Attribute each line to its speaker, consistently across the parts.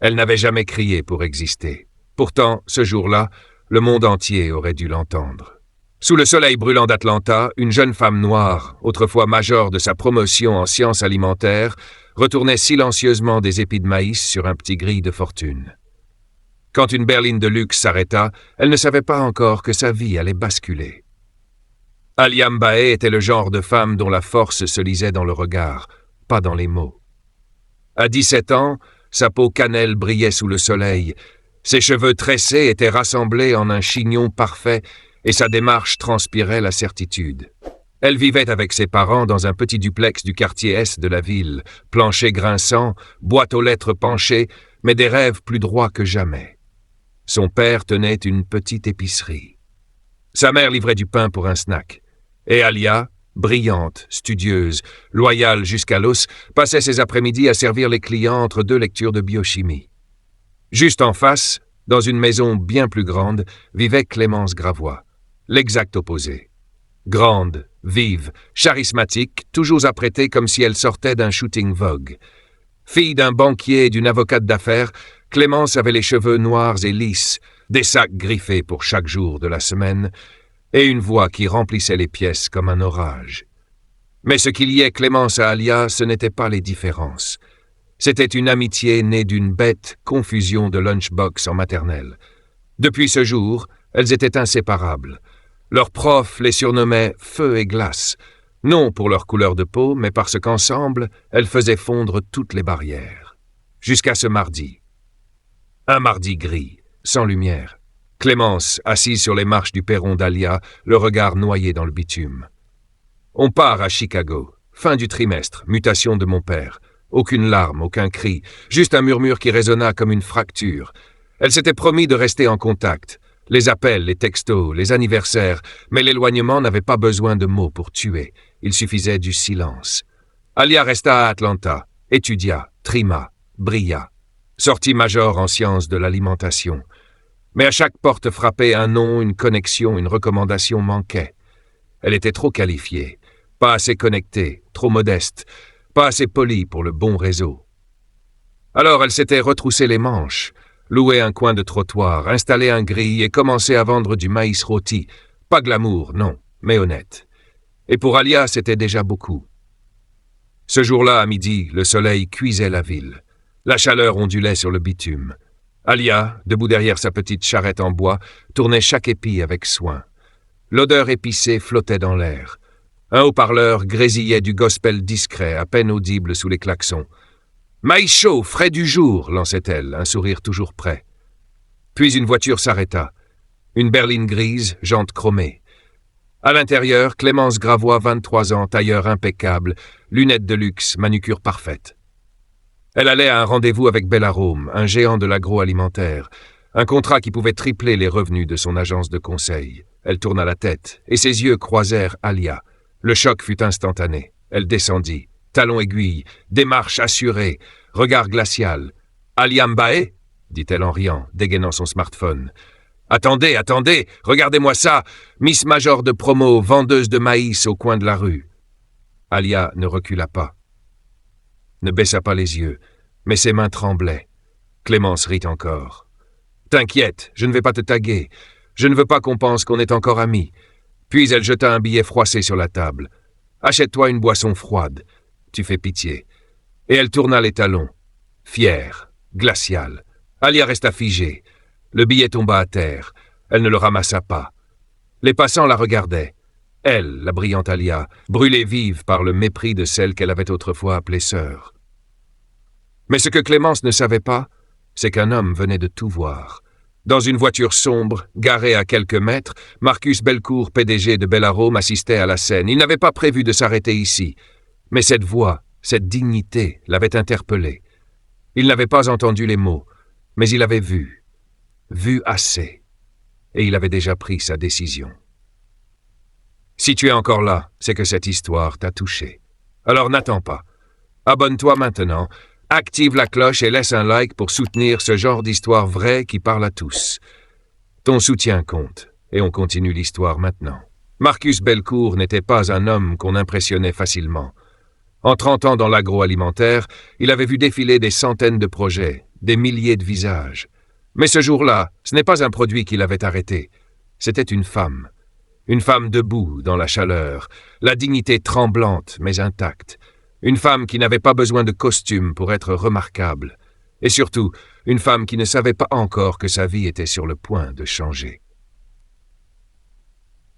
Speaker 1: Elle n'avait jamais crié pour exister. Pourtant, ce jour-là, le monde entier aurait dû l'entendre. Sous le soleil brûlant d'Atlanta, une jeune femme noire, autrefois major de sa promotion en sciences alimentaires, retournait silencieusement des épis de maïs sur un petit gril de fortune. Quand une berline de luxe s'arrêta, elle ne savait pas encore que sa vie allait basculer. Alia Mbae était le genre de femme dont la force se lisait dans le regard, pas dans les mots. À 17 ans, sa peau cannelle brillait sous le soleil, ses cheveux tressés étaient rassemblés en un chignon parfait et sa démarche transpirait la certitude. Elle vivait avec ses parents dans un petit duplex du quartier Est de la ville, plancher grinçant, boîte aux lettres penchée, mais des rêves plus droits que jamais. Son père tenait une petite épicerie. Sa mère livrait du pain pour un snack. Et Alia, brillante, studieuse, loyale jusqu'à l'os, passait ses après-midi à servir les clients entre 2 lectures de biochimie. Juste en face, dans une maison bien plus grande, vivait Clémence Gravois, l'exact opposé. Grande, vive, charismatique, toujours apprêtée comme si elle sortait d'un shooting Vogue. Fille d'un banquier et d'une avocate d'affaires, Clémence avait les cheveux noirs et lisses, des sacs griffés pour chaque jour de la semaine, et une voix qui remplissait les pièces comme un orage. Mais ce qui liait Clémence à Alia, ce n'était pas les différences. C'était une amitié née d'une bête confusion de lunchbox en maternelle. Depuis ce jour, elles étaient inséparables. Leurs profs les surnommaient « feu et glace », non pour leur couleur de peau, mais parce qu'ensemble, elles faisaient fondre toutes les barrières. Jusqu'à ce mardi. Un mardi gris, sans lumière. Clémence, assise sur les marches du perron d'Alia, le regard noyé dans le bitume. On part à Chicago. Fin du trimestre, mutation de mon père. Aucune larme, aucun cri, juste un murmure qui résonna comme une fracture. Elle s'était promis de rester en contact. Les appels, les textos, les anniversaires, mais l'éloignement n'avait pas besoin de mots pour tuer. Il suffisait du silence. Alia resta à Atlanta, étudia, trima, brilla. Sortit major en sciences de l'alimentation. Mais à chaque porte frappée, un nom, une connexion, une recommandation manquait. Elle était trop qualifiée, pas assez connectée, trop modeste, pas assez polie pour le bon réseau. Alors elle s'était retroussé les manches, loué un coin de trottoir, installé un grill et commencé à vendre du maïs rôti. Pas glamour, non, mais honnête. Et pour Alia, c'était déjà beaucoup. Ce jour-là, à midi, le soleil cuisait la ville. La chaleur ondulait sur le bitume. Alia, debout derrière sa petite charrette en bois, tournait chaque épi avec soin. L'odeur épicée flottait dans l'air. Un haut-parleur grésillait du gospel discret, à peine audible sous les klaxons. « Maïs chaud, frais du jour !» lançait-elle, un sourire toujours prêt. Puis une voiture s'arrêta. Une berline grise, jante chromée. À l'intérieur, Clémence Gravois, 23 ans, tailleur impeccable, lunettes de luxe, manucure parfaite. Elle allait à un rendez-vous avec Bellarome, un géant de l'agroalimentaire, un contrat qui pouvait tripler les revenus de son agence de conseil. Elle tourna la tête, et ses yeux croisèrent Alia. Le choc fut instantané. Elle descendit, talons aiguilles, démarche assurée, regard glacial. « Alia Mbae ?» dit-elle en riant, dégainant son smartphone. « Attendez, attendez, regardez-moi ça, Miss Major de promo, vendeuse de maïs au coin de la rue. » Alia ne recula pas. Ne baissa pas les yeux, mais ses mains tremblaient. Clémence rit encore. « T'inquiète, je ne vais pas te taguer. Je ne veux pas qu'on pense qu'on est encore amis. » Puis elle jeta un billet froissé sur la table. « Achète-toi une boisson froide. Tu fais pitié. » Et elle tourna les talons. Fière, glaciale. Alia resta figée. Le billet tomba à terre. Elle ne le ramassa pas. Les passants la regardaient. Elle, la brillante Alia, brûlée vive par le mépris de celle qu'elle avait autrefois appelée sœur. Mais ce que Clémence ne savait pas, c'est qu'un homme venait de tout voir. Dans une voiture sombre, garée à quelques mètres, Marcus Belcourt, PDG de Bellarome, assistait à la scène. Il n'avait pas prévu de s'arrêter ici. Mais cette voix, cette dignité, l'avait interpellé. Il n'avait pas entendu les mots, mais il avait vu. Vu assez. Et il avait déjà pris sa décision. Si tu es encore là, c'est que cette histoire t'a touché. Alors n'attends pas. Abonne-toi maintenant, active la cloche et laisse un like pour soutenir ce genre d'histoire vraie qui parle à tous. Ton soutien compte, et on continue l'histoire maintenant. Marcus Belcourt n'était pas un homme qu'on impressionnait facilement. En 30 ans dans l'agroalimentaire, il avait vu défiler des centaines de projets, des milliers de visages. Mais ce jour-là, ce n'est pas un produit qui l'avait arrêté. C'était une femme. Une femme debout, dans la chaleur, la dignité tremblante mais intacte. Une femme qui n'avait pas besoin de costume pour être remarquable. Et surtout, une femme qui ne savait pas encore que sa vie était sur le point de changer.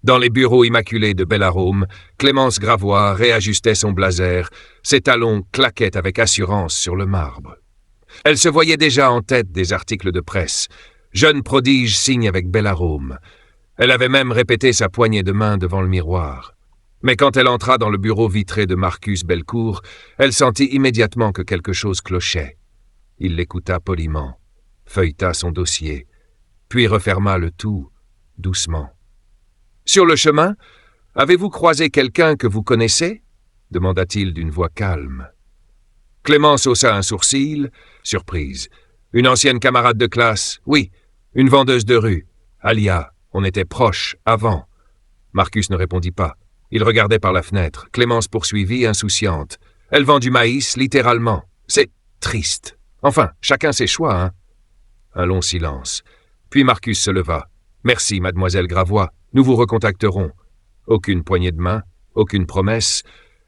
Speaker 1: Dans les bureaux immaculés de Bellarome, Clémence Gravois réajustait son blazer, ses talons claquaient avec assurance sur le marbre. Elle se voyait déjà en tête des articles de presse. Jeune prodige signe avec Bellarome. Elle avait même répété sa poignée de main devant le miroir. Mais quand elle entra dans le bureau vitré de Marcus Belcourt, elle sentit immédiatement que quelque chose clochait. Il l'écouta poliment, feuilleta son dossier, puis referma le tout, doucement. « Sur le chemin, avez-vous croisé quelqu'un que vous connaissez ?» demanda-t-il d'une voix calme. Clémence haussa un sourcil, surprise. « Une ancienne camarade de classe, oui, une vendeuse de rue. Alia, on était proches, avant. » Marcus ne répondit pas. Il regardait par la fenêtre. Clémence poursuivit, insouciante. « Elle vend du maïs, littéralement. C'est triste. Enfin, chacun ses choix, hein ?» Un long silence. Puis Marcus se leva. « Merci, mademoiselle Gravois. Nous vous recontacterons. » Aucune poignée de main, aucune promesse,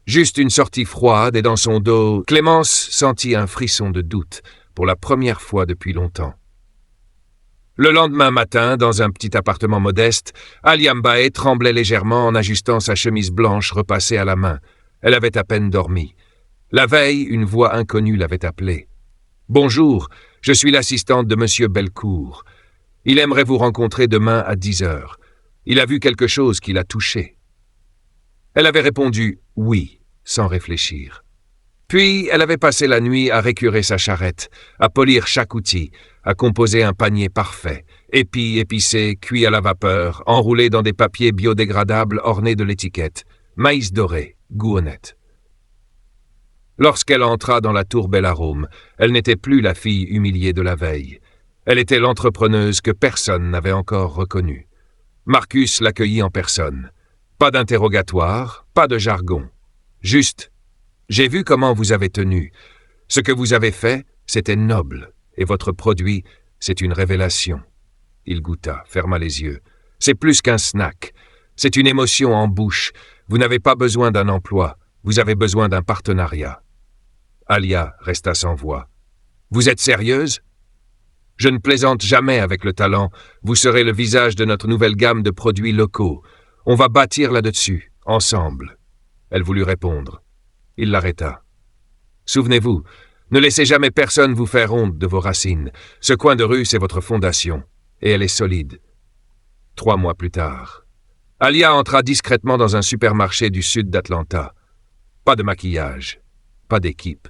Speaker 1: juste une sortie froide et dans son dos, Clémence sentit un frisson de doute, pour la première fois depuis longtemps. Le lendemain matin, dans un petit appartement modeste, Alia Mbae tremblait légèrement en ajustant sa chemise blanche repassée à la main. Elle avait à peine dormi. La veille, une voix inconnue l'avait appelée. « Bonjour, je suis l'assistante de Monsieur Belcourt. Il aimerait vous rencontrer demain à 10 heures. Il a vu quelque chose qui l'a touché. » Elle avait répondu « oui », sans réfléchir. Puis, elle avait passé la nuit à récurer sa charrette, à polir chaque outil, à composer un panier parfait, épis épicés, cuits à la vapeur, enroulés dans des papiers biodégradables ornés de l'étiquette, maïs doré, goût honnête. Lorsqu'elle entra dans la tour Bellarome, elle n'était plus la fille humiliée de la veille. Elle était l'entrepreneuse que personne n'avait encore reconnue. Marcus l'accueillit en personne. Pas d'interrogatoire, pas de jargon. Juste, j'ai vu comment vous avez tenu. Ce que vous avez fait, c'était noble, et votre produit, c'est une révélation. Il goûta, ferma les yeux. C'est plus qu'un snack. C'est une émotion en bouche. Vous n'avez pas besoin d'un emploi. Vous avez besoin d'un partenariat. Alia resta sans voix. Vous êtes sérieuse ? Je ne plaisante jamais avec le talent. Vous serez le visage de notre nouvelle gamme de produits locaux. On va bâtir là-dessus, ensemble. Elle voulut répondre. Il l'arrêta. Souvenez-vous, ne laissez jamais personne vous faire honte de vos racines. Ce coin de rue, c'est votre fondation. Et elle est solide. 3 mois plus tard. Alia entra discrètement dans un supermarché du sud d'Atlanta. Pas de maquillage, pas d'équipe.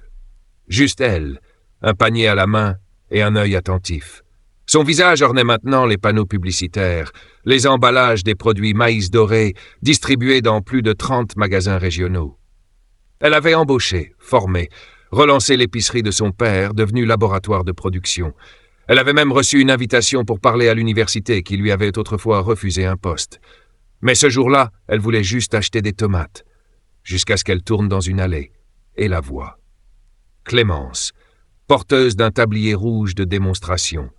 Speaker 1: Juste elle, un panier à la main et un œil attentif. Son visage ornait maintenant les panneaux publicitaires, les emballages des produits maïs doré distribués dans plus de 30 magasins régionaux. Elle avait embauché, formé, relancé l'épicerie de son père, devenu laboratoire de production. Elle avait même reçu une invitation pour parler à l'université qui lui avait autrefois refusé un poste. Mais ce jour-là, elle voulait juste acheter des tomates, jusqu'à ce qu'elle tourne dans une allée, et la voie. Clémence, porteuse d'un tablier rouge de démonstration.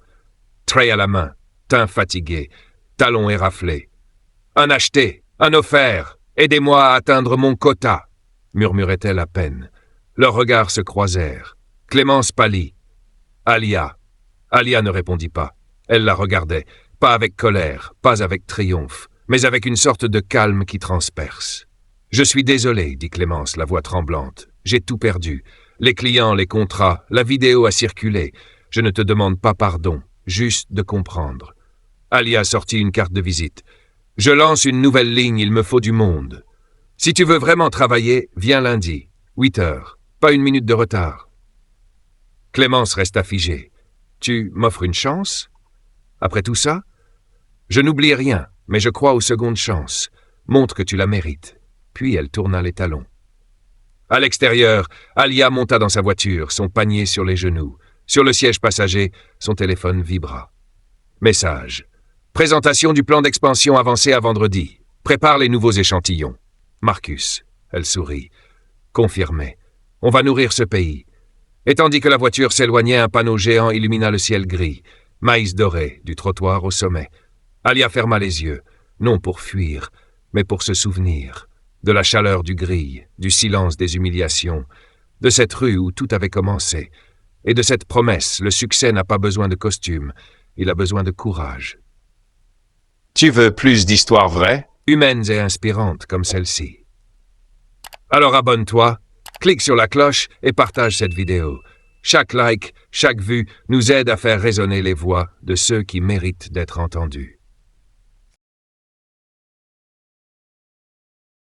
Speaker 1: Trait à la main, teint fatigué, talons éraflés. « Un acheté, un offert, aidez-moi à atteindre mon quota !» murmurait-elle à peine. Leurs regards se croisèrent. Clémence pâlit. Alia ne répondit pas. Elle la regardait, pas avec colère, pas avec triomphe, mais avec une sorte de calme qui transperce. « Je suis désolé, dit Clémence, la voix tremblante. J'ai tout perdu. Les clients, les contrats, la vidéo a circulé. Je ne te demande pas pardon, juste de comprendre. » Alia sortit une carte de visite. « Je lance une nouvelle ligne, il me faut du monde. Si tu veux vraiment travailler, viens lundi, 8 heures, pas une minute de retard. » Clémence resta figée. « Tu m'offres une chance ? Après tout ça ? Je n'oublie rien, mais je crois aux secondes chances. Montre que tu la mérites. » Puis elle tourna les talons. À l'extérieur, Alia monta dans sa voiture, son panier sur les genoux. Sur le siège passager, son téléphone vibra. Message. Présentation du plan d'expansion avancé à vendredi. Prépare les nouveaux échantillons. Marcus. Elle sourit. Confirmé. On va nourrir ce pays. Et tandis que la voiture s'éloignait, un panneau géant illumina le ciel gris, maïs doré, du trottoir au sommet. Alia ferma les yeux, non pour fuir, mais pour se souvenir, de la chaleur du gris, du silence des humiliations, de cette rue où tout avait commencé, et de cette promesse, le succès n'a pas besoin de costume, il a besoin de courage.
Speaker 2: Tu veux plus d'histoires vraies?
Speaker 1: Humaines et inspirantes comme celle-ci. Alors abonne-toi, clique sur la cloche et partage cette vidéo. Chaque like, chaque vue nous aide à faire résonner les voix de ceux qui méritent d'être entendus.